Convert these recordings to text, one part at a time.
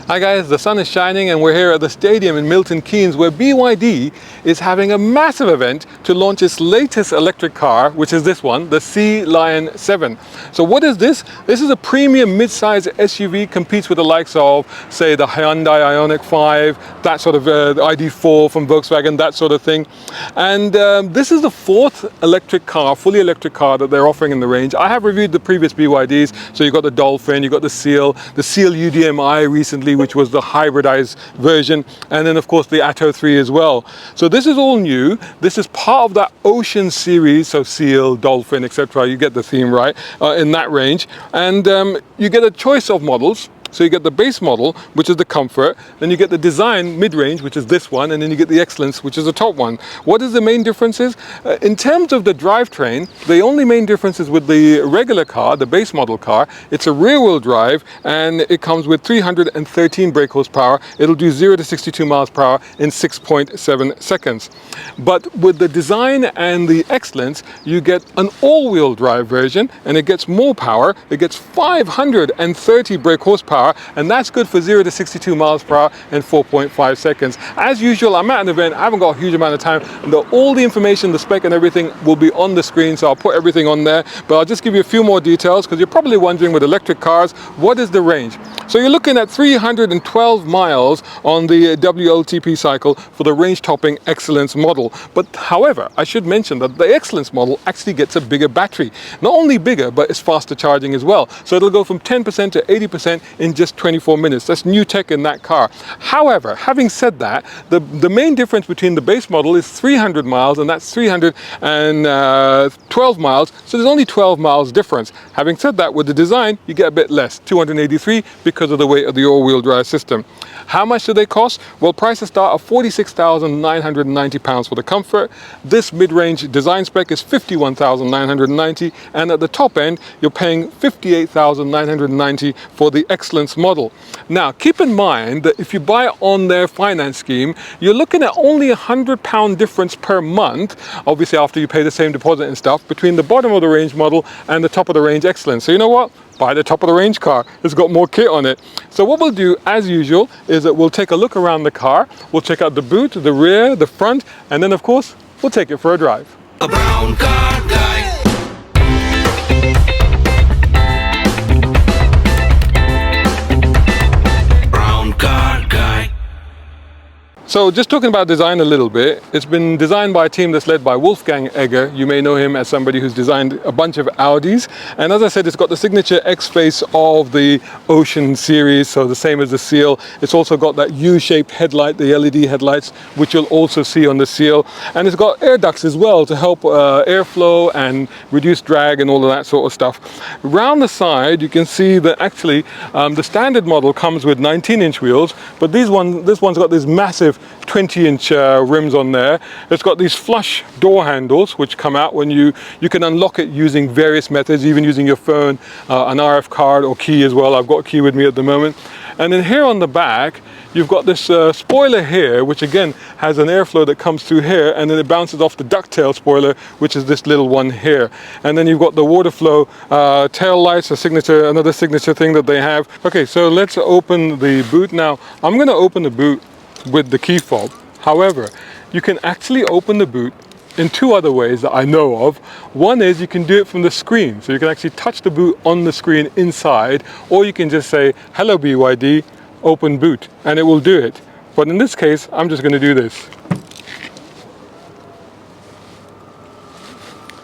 Hi guys, the sun is shining and we're here at the stadium in Milton Keynes where BYD is having a massive event to launch its latest electric car, which is this one, the Sealion 7. So what is this? This is a premium mid-size SUV, competes with the likes of, say, the Hyundai Ioniq 5, that sort of the ID4 from Volkswagen, that sort of thing. And this is the fourth electric car, fully electric car that they're offering in the range. I have reviewed the previous BYDs, so you've got the Dolphin, you've got the Seal UDMI recently, which was the hybridized version, and then of course the Atto 3 as well. So this is all new. This is part of that Ocean series, so Seal, Dolphin, etc. You get the theme, right, in that range. And you get a choice of models. So you get the base model, which is the Comfort, then you get the Design mid-range, which is this one, and then you get the Excellence, which is the top one. What is the main differences? In terms of the drivetrain, the only main difference is with the regular car, the base model car, it's a rear-wheel drive, and it comes with 313 brake horsepower. It'll do 0 to 62 miles per hour in 6.7 seconds. But with the Design and the Excellence, you get an all-wheel drive version, and it gets more power. It gets 530 brake horsepower, and that's good for 0 to 62 miles per hour in 4.5 seconds. As usual, I'm at an event, I haven't got a huge amount of time, and all the information, the spec and everything will be on the screen, so I'll put everything on there, but I'll just give you a few more details because you're probably wondering with electric cars, what is the range? So you're looking at 312 miles on the WLTP cycle for the range-topping Excellence model. But however, I should mention that the Excellence model actually gets a bigger battery. Not only bigger, but it's faster charging as well. So it'll go from 10% to 80% in just 24 minutes. That's new tech in that car. However, having said that, the main difference between the base model is 300 miles, and that's 312 miles. So there's only 12 miles difference. Having said that, with the Design, you get a bit less, 283, because of the weight of the all-wheel drive system. How much do they cost? Well, prices start at £46,990 for the Comfort. This mid-range Design spec is £51,990, and at the top end, you're paying £58,990 for the Excellence model. Now, keep in mind that if you buy it on their finance scheme, you're looking at only £100 difference per month, obviously after you pay the same deposit and stuff, between the bottom of the range model and the top of the range Excellence. So you know what? Buy the top of the range car. It's got more kit on it. So what we'll do, as usual, is that we'll take a look around the car. We'll check out the boot, the rear, the front, and then of course, we'll take it for a drive. A brown car guy. Brown car guy. So just talking about design a little bit, it's been designed by a team that's led by Wolfgang Egger. You may know him as somebody who's designed a bunch of Audis. And as I said, it's got the signature X-face of the Ocean series, so the same as the Seal. It's also got that U-shaped headlight, the LED headlights, which you'll also see on the Seal. And it's got air ducts as well to help airflow and reduce drag and all of that sort of stuff. Around the side, you can see that actually the standard model comes with 19-inch wheels, but this one's got this massive 20-inch rims on there. It's got these flush door handles which come out when you can unlock it using various methods, even using your phone, an RF card or key as well. I've got a key with me at the moment. And then here on the back, you've got this spoiler here, which again has an airflow that comes through here, and then it bounces off the ducktail spoiler, which is this little one here. And then you've got the water flow tail lights, another signature thing that they have. Okay, so let's open the boot. Now, I'm going to open the boot with the key fob. However, you can actually open the boot in two other ways that I know of. One is you can do it from the screen, so you can actually touch the boot on the screen inside, or you can just say, "Hello BYD, open boot," and it will do it. But in this case, I'm just going to do this.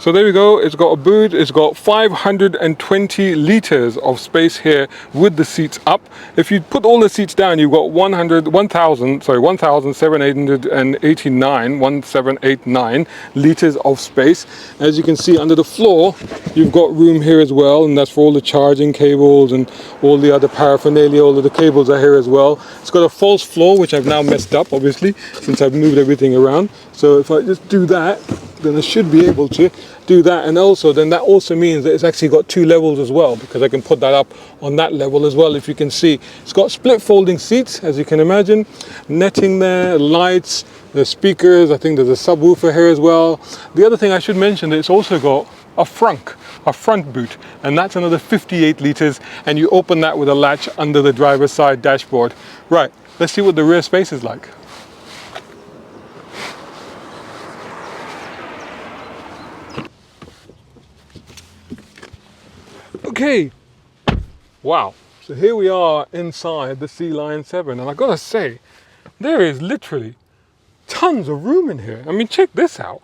So there we go, it's got a boot, it's got 520 liters of space here with the seats up. If you put all the seats down, you've got 1789 liters of space. As you can see under the floor, you've got room here as well, and that's for all the charging cables and all the other paraphernalia. All of the cables are here as well. It's got a false floor, which I've now messed up, obviously, since I've moved everything around. So if I just do that, then I should be able to do that. And also then that also means that it's actually got two levels as well, because I can put that up on that level as well. If you can see, it's got split folding seats, as you can imagine, netting there, lights, the speakers. I think there's a subwoofer here as well. The other thing I should mention, that it's also got a front boot, and that's another 58 liters, and you open that with a latch under the driver's side dashboard. Right, let's see what the rear space is like. Okay, wow, so here we are inside the Sealion 7, and I gotta say, there is literally tons of room in here. I mean, check this out.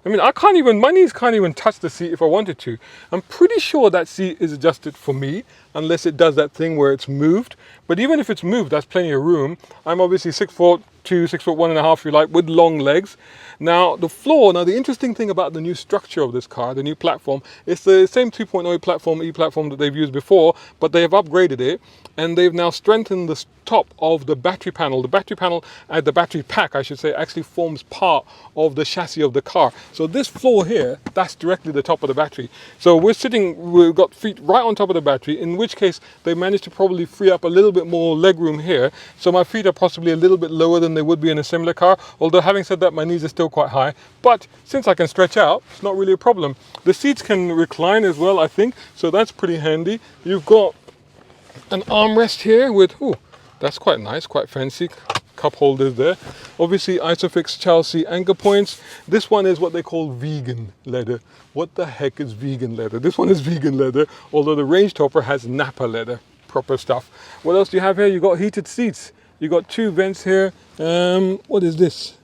I mean, my knees can't even touch the seat if I wanted to. I'm pretty sure that seat is adjusted for me, unless it does that thing where it's moved. But even if it's moved, that's plenty of room. I'm obviously 6'2", 6'1.5", if you like, with long legs. Now, the interesting thing about the new structure of this car, the new platform, it's the same 2.0 platform, E-platform that they've used before, but they have upgraded it, and they've now strengthened the top of the battery panel. The battery panel, the battery pack, I should say, actually forms part of the chassis of the car. So this floor here, that's directly the top of the battery. So we've got feet right on top of the battery, in which case they managed to probably free up a little bit more leg room here. So my feet are possibly a little bit lower than they would be in a similar car. Although having said that, my knees are still quite high. But since I can stretch out, it's not really a problem. The seats can recline as well, I think. So that's pretty handy. You've got an armrest here with, that's quite nice, quite fancy. Cup holders there. Obviously Isofix child seat anchor points. This one is what they call vegan leather. What the heck is vegan leather? This one is vegan leather, although the range topper has Napa leather, proper stuff. What else do you have here? You got heated seats. You got two vents here. What is this?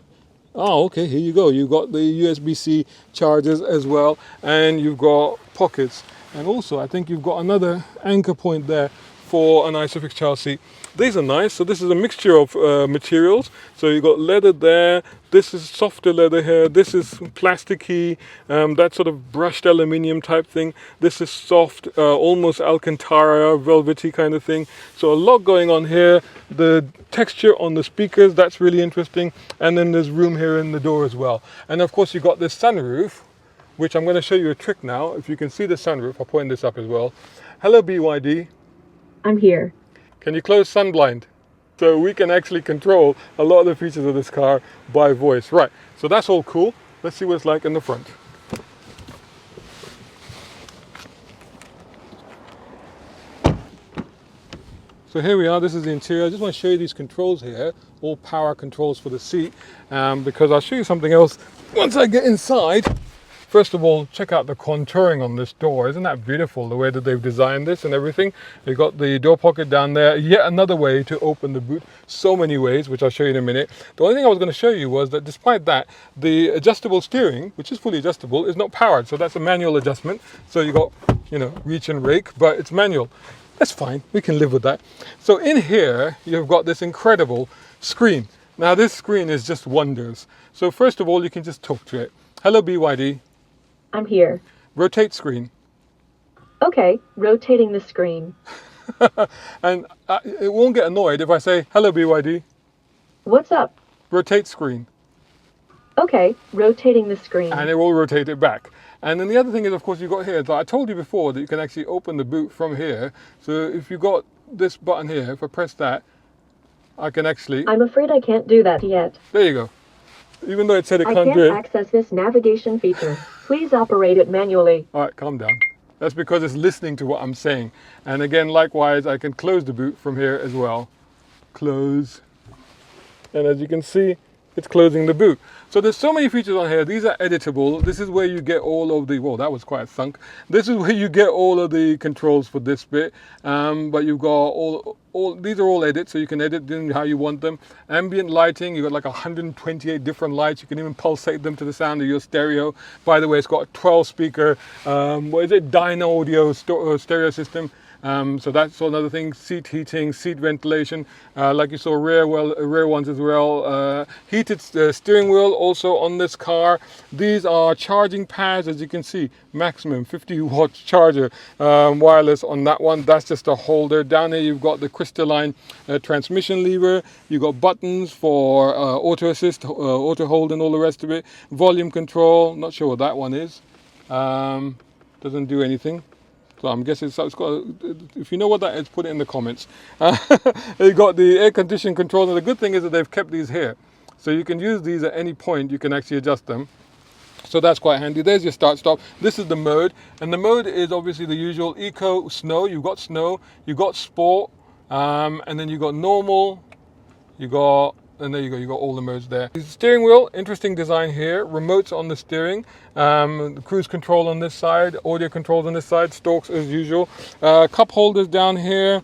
Oh, okay, here you go. You've got the USB-C chargers as well, and you've got pockets. And also, I think you've got another anchor point there for an Isofix child seat. These are nice. So this is a mixture of materials. So you've got leather there. This is softer leather here. This is plasticky, that sort of brushed aluminium type thing. This is soft, almost Alcantara, velvety kind of thing. So a lot going on here. The texture on the speakers, that's really interesting. And then there's room here in the door as well. And of course you've got this sunroof, which I'm going to show you a trick now. If you can see the sunroof, I'll point this up as well. Hello BYD. I'm here. Can you close sunblind? So we can actually control a lot of the features of this car by voice. Right, so that's all cool. Let's see what it's like in the front. So here we are, this is the interior. I just want to show you these controls here, all power controls for the seat, because I'll show you something else once I get inside. First of all, check out the contouring on this door. Isn't that beautiful, the way that they've designed this and everything? You've got the door pocket down there. Yet another way to open the boot. So many ways, which I'll show you in a minute. The only thing I was going to show you was that despite that, the adjustable steering, which is fully adjustable, is not powered. So that's a manual adjustment. So you've got, reach and rake, but it's manual. That's fine. We can live with that. So in here, you've got this incredible screen. Now this screen is just wonders. So first of all, you can just talk to it. Hello, BYD. I'm here. Rotate screen. Okay, rotating the screen. And it won't get annoyed if I say, hello BYD. What's up? Rotate screen. Okay, rotating the screen. And it will rotate it back. And then the other thing is, of course, you've got here, that I told you before that you can actually open the boot from here. So if you got this button here, if I press that, I can actually... I'm afraid I can't do that yet. There you go. Even though it said it I can't can't do it. access this navigation feature. Please operate it manually. All right, calm down. That's because it's listening to what I'm saying. And again, likewise, I can close the boot from here as well. Close. And as you can see, it's closing the boot. So there's so many features on here. These are editable. This is where you get all of the, whoa, that was quite thunk. This is where you get all of the controls for this bit. But you've got all these are all edits, so you can edit them how you want them. Ambient lighting, you've got like 128 different lights. You can even pulsate them to the sound of your stereo. By the way, it's got a 12 speaker, dyno audio stereo system. So that's another thing. Seat heating, seat ventilation, like you saw rear ones as well. Heated steering wheel also on this car. These are charging pads, as you can see, maximum 50 watt charger, wireless on that one. That's just a holder. Down here you've got the crystalline transmission lever. You've got buttons for auto assist, auto hold and all the rest of it. Volume control, not sure what that one is. Doesn't do anything. So I'm guessing it's got, if you know what that is, put it in the comments. You've got the air conditioning control, and the good thing is that they've kept these here. So you can use these at any point, you can actually adjust them. So that's quite handy. There's your start stop. This is the mode, and the mode is obviously the usual eco, snow. You've got snow, you've got sport, and then you've got normal, and there you go, you got all the modes there. The steering wheel, interesting design here. Remotes on the steering, cruise control on this side, audio controls on this side, stalks as usual. Cup holders down here.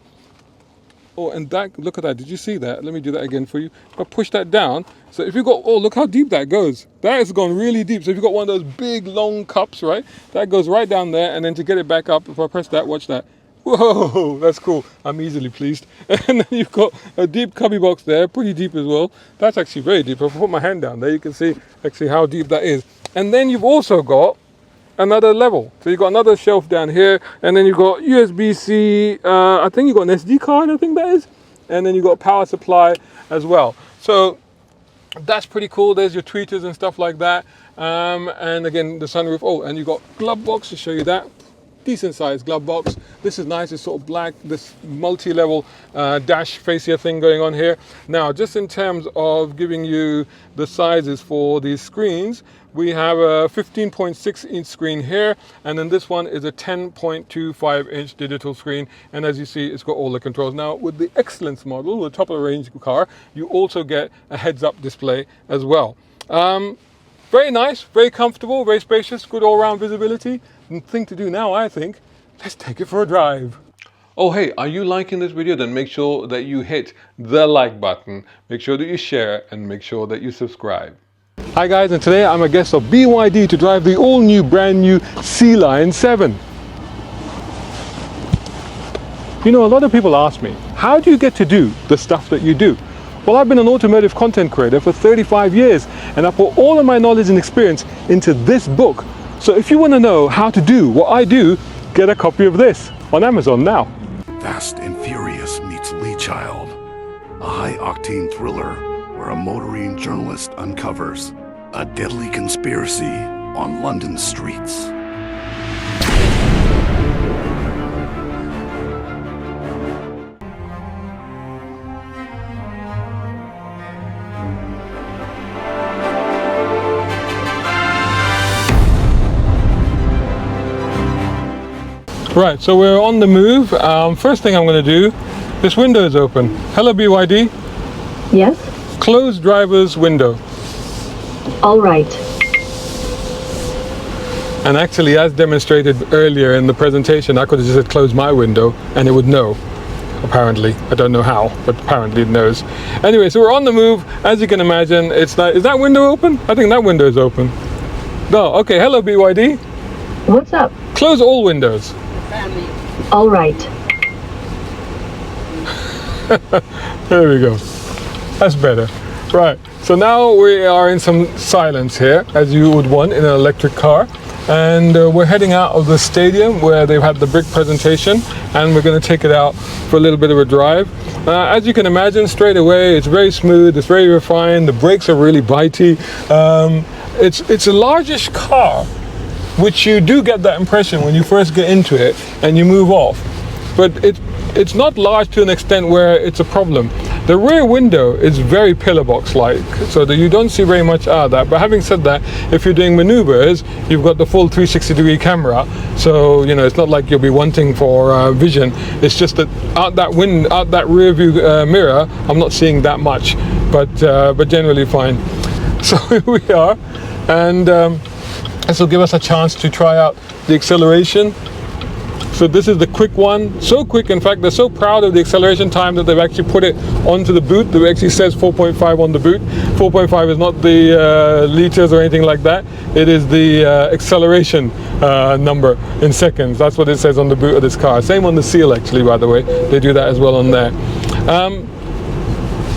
Oh, and that, look at that, did you see that? Let me do that again for you. If I push that down, so if you got, oh, look how deep that goes. That has gone really deep. So if you've got one of those big, long cups, right, that goes right down there, and then to get it back up, if I press that, watch that. Whoa, that's cool. I'm easily pleased. And then you've got a deep cubby box there, pretty deep as well. That's actually very deep. If I put my hand down there, you can see actually how deep that is. And then you've also got another level. So you've got another shelf down here, and then you've got USB-C, I think you've got an SD card, I think that is. And then you've got power supply as well. So that's pretty cool. There's your tweeters and stuff like that. And again, the sunroof. Oh, and you've got glove box to show you that. Decent sized glove box. This is nice. It's sort of black, this multi-level dash fascia thing going on here. Now, just in terms of giving you the sizes for these screens, we have a 15.6 inch screen here, and then this one is a 10.25 inch digital screen, and as you see, it's got all the controls. Now, with the Excellence model, the top of the range car, you also get a heads-up display as well. Very nice, very comfortable, very spacious, good all-round visibility. The thing to do now, I think, let's take it for a drive. Oh, hey, are you liking this video? Then make sure that you hit the like button, make sure that you share, and make sure that you subscribe. Hi guys, and today I'm a guest of BYD to drive the all-new, brand-new Sealion 7. You know, a lot of people ask me, how do you get to do the stuff that you do? Well, I've been an automotive content creator for 35 years, and I put all of my knowledge and experience into this book. So if you want to know how to do what I do, get a copy of this on Amazon now. Fast and Furious meets Lee Child, a high-octane thriller where a motoring journalist uncovers a deadly conspiracy on London streets. Right, so we're on the move. First thing I'm going to do, this window is open. Hello BYD. Yes? Close driver's window. All right. And actually, as demonstrated earlier in the presentation, I could have just said close my window and it would know. Apparently, I don't know how, but apparently it knows. Anyway, so we're on the move. As you can imagine, it's not, is that window open? I think that window is open. No, okay, hello BYD. What's up? Close all windows. All right. There we go. That's better. Right, so now we are in some silence here, as you would want in an electric car. And we're heading out of the stadium where they've had the brick presentation, and we're going to take it out for a little bit of a drive. As you can imagine, straight away, it's very smooth, it's very refined, the brakes are really bitey. It's a largish car, which you do get that impression when you first get into it and you move off. But it's not large to an extent where it's a problem. The rear window is very pillar box-like, so that you don't see very much out of that. But having said that, if you're doing maneuvers, you've got the full 360-degree camera, so you know it's not like you'll be wanting for vision. It's just that out that rear view mirror, I'm not seeing that much, but generally fine. So here we are, and this will give us a chance to try out the acceleration. So this is the quick one, so quick in fact they're so proud of the acceleration time that they've actually put it onto the boot. It actually says 4.5 on the boot. 4.5 is not the liters or anything like that. It is the acceleration number in seconds. That's what it says on the boot of this car. Same on the Seal actually, by the way. They do that as well on there.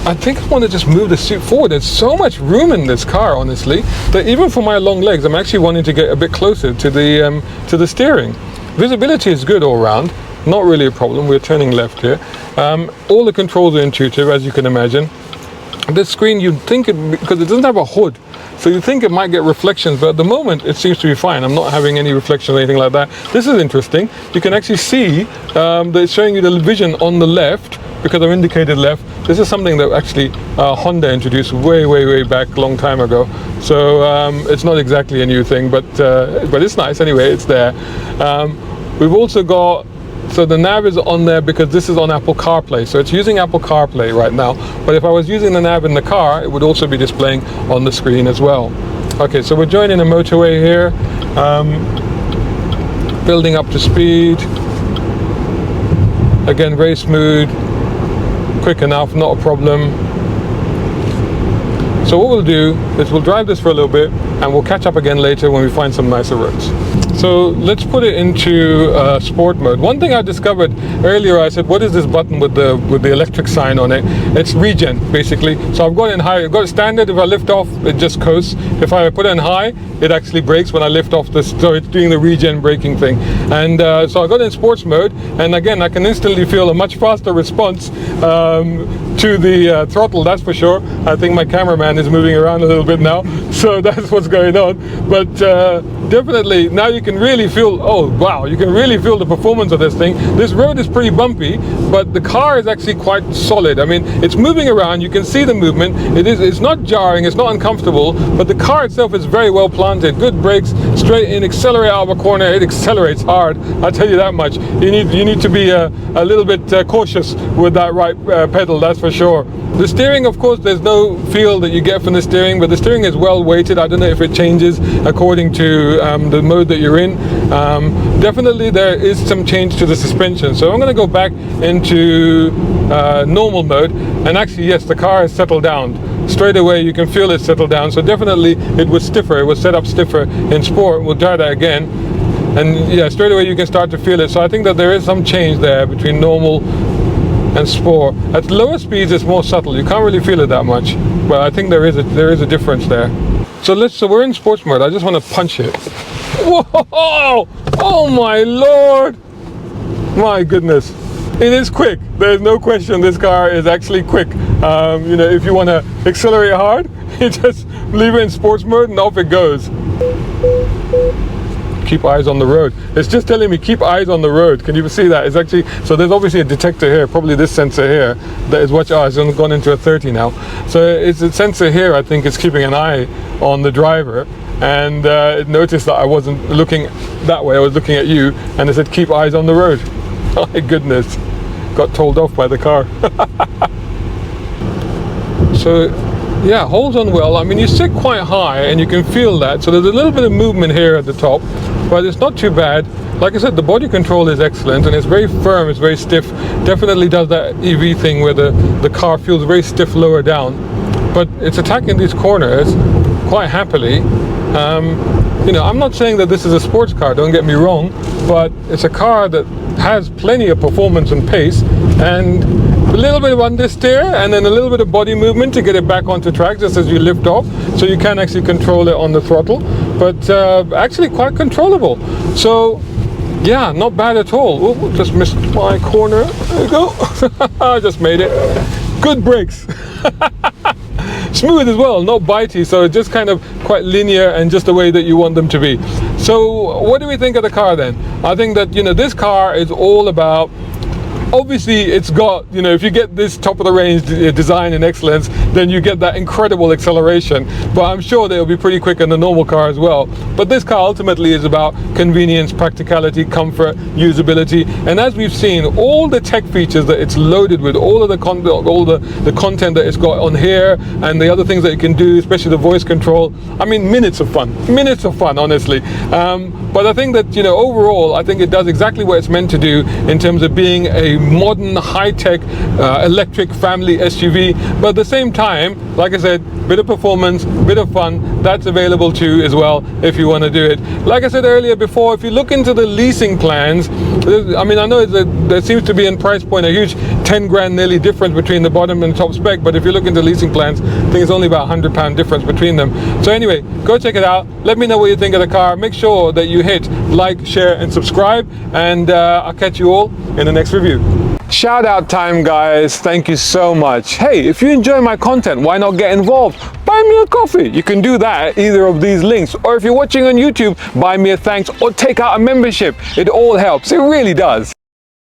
I think I want to just move the seat forward. There's so much room in this car, honestly, that even for my long legs, I'm actually wanting to get a bit closer to the steering. Visibility is good all round, not really a problem. We're turning left here. All the controls are intuitive, as you can imagine. This screen, you'd think because it doesn't have a hood, so you think it might get reflections, but at the moment it seems to be fine. I'm not having any reflections or anything like that. This is interesting. You can actually see that it's showing you the vision on the left because I've indicated left. This is something that actually Honda introduced way back, long time ago. So it's not exactly a new thing, but it's nice anyway. It's there. We've also got, so the nav is on there because this is on Apple CarPlay, so it's using Apple CarPlay right now. But if I was using the nav in the car, it would also be displaying on the screen as well. Okay, so we're joining a motorway here, building up to speed. Again, very smooth, quick enough, not a problem. So what we'll do is we'll drive this for a little bit and we'll catch up again later when we find some nicer roads. So let's put it into sport mode. One thing I discovered earlier, I said, what is this button with the electric sign on it? It's regen, basically. So I've got it in high, I've got it standard. If I lift off, it just coasts. If I put it in high, it actually brakes when I lift off this, so it's doing the regen braking thing. And so I got it in sports mode, and again, I can instantly feel a much faster response to the throttle, that's for sure. I think my cameraman is moving around a little bit now, so that's what's going on. But definitely, now you can really feel, oh wow, you can really feel the performance of this thing. This road is pretty bumpy, but the car is actually quite solid. I mean, it's moving around, you can see the movement. It's not jarring, it's not uncomfortable, but the car itself is very well planted. Good brakes, straight in, accelerate out of a corner, it accelerates hard, I'll tell you that much. You need to be a little bit cautious with that right pedal, that's for sure. The steering, of course, there's no feel that you get from the steering, but the steering is well weighted. I don't know if it changes according to the mode that you're in. Definitely there is some change to the suspension. So I'm going to go back into normal mode, and actually, yes, the car has settled down. Straight away you can feel it settle down. So definitely it was stiffer, it was set up stiffer in sport. We'll try that again. And yeah, straight away you can start to feel it. So I think that there is some change there between normal and sport. At lower speeds it's more subtle, you can't really feel it that much, but I think there is a difference there. So we're in sports mode. I just want to punch it. Whoa! Oh my lord! My goodness, it is quick. There's no question this car is actually quick. You know, if you want to accelerate hard, you just leave it in sports mode and off it goes. Keep eyes on the road. It's just telling me keep eyes on the road. Can you see that? It's actually, so there's obviously a detector here, probably this sensor here that is watching. Oh, it's only gone into a 30 now. So it's a sensor here, I think, is keeping an eye on the driver, and it noticed that I wasn't looking that way, I was looking at you, and it said keep eyes on the road. Oh my goodness, got told off by the car. So yeah, holds on well. I mean, you sit quite high and you can feel that. So there's a little bit of movement here at the top, but it's not too bad. Like I said, the body control is excellent and it's very firm, it's very stiff. Definitely does that EV thing where the car feels very stiff lower down. But it's attacking these corners quite happily. You know, I'm not saying that this is a sports car, don't get me wrong, but it's a car that has plenty of performance and pace, and a little bit of understeer and then a little bit of body movement to get it back onto track just as you lift off, so you can actually control it on the throttle, but actually quite controllable. So yeah, not bad at all. Oh, just missed my corner. There you go. I just made it. Good brakes. Smooth as well, not bitey, so just kind of quite linear and just the way that you want them to be. So what do we think of the car then? I think that, you know, this car is all about, obviously it's got, you know, if you get this top of the range design and excellence, then you get that incredible acceleration, but I'm sure they'll be pretty quick in the normal car as well. But this car ultimately is about convenience, practicality, comfort, usability, and as we've seen, all the tech features that it's loaded with, all of the content that it's got on here, and the other things that it can do, especially the voice control. I mean, minutes of fun, honestly. But I think that, you know, overall, I think it does exactly what it's meant to do in terms of being a modern, high-tech, electric family SUV, but at the same time, like I said, bit of performance, bit of fun, that's available too as well if you want to do it. Like I said earlier before, if you look into the leasing plans, I mean, I know that there seems to be in price point a huge 10 grand nearly difference between the bottom and top spec, but if you look into leasing plans, I think it's only about £100 difference between them. So anyway, go check it out, let me know what you think of the car, make sure that you hit like, share and subscribe, and I'll catch you all in the next review. Shout out time, guys. Thank you so much. Hey, if you enjoy my content, why not get involved? Buy me a coffee. You can do that at either of these links, or if you're watching on YouTube, buy me a thanks or take out a membership. It all helps. It really does.